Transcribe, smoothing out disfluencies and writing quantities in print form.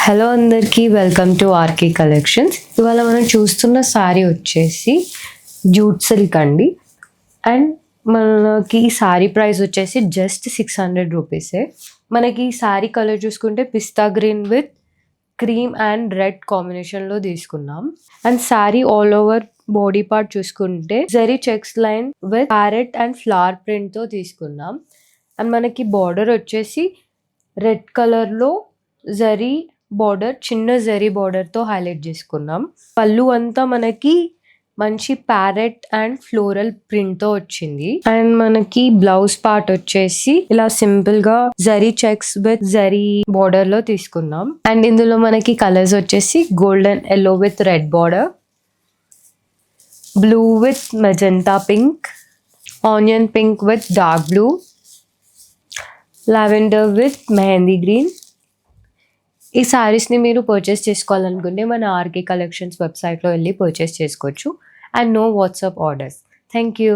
Hello అందరికీ welcome to RK collections. ఇవాళ మనం చూస్తున్న శారీ వచ్చేసి జూట్ సిల్క్ అండి. అండ్ మనకి ఈ శారీ ప్రైస్ వచ్చేసి జస్ట్ 600 రూపీసే. మనకి ఈ శారీ కలర్ చూసుకుంటే pista green with cream and red కాంబినేషన్లో తీసుకున్నాం. And sari all over body part చూసుకుంటే zari checks line with parrot and flower ప్రింట్తో తీసుకున్నాం. అండ్ మనకి బార్డర్ వచ్చేసి రెడ్ కలర్లో జరీ బార్డర్, చిన్న జరీ బార్డర్తో హైలైట్ చేసుకున్నాం. పళ్ళు అంతా మనకి మంచి ప్యారెట్ అండ్ ఫ్లోరల్ ప్రింట్తో వచ్చింది. అండ్ మనకి బ్లౌజ్ పార్ట్ వచ్చేసి ఇలా సింపుల్ గా zari checks with zari border లో తీసుకున్నాం. అండ్ ఇందులో మనకి కలర్స్ వచ్చేసి golden yellow with red border, blue with magenta pink, onion pink with dark blue, lavender with mehndi green. ఈ శారీస్ని మీరు పర్చేస్ చేసుకోవాలనుకుంటే మన ఆర్కే కలెక్షన్స్ వెబ్సైట్లో వెళ్ళి పర్చేస్ చేసుకోవచ్చు. And no WhatsApp orders. Thank you.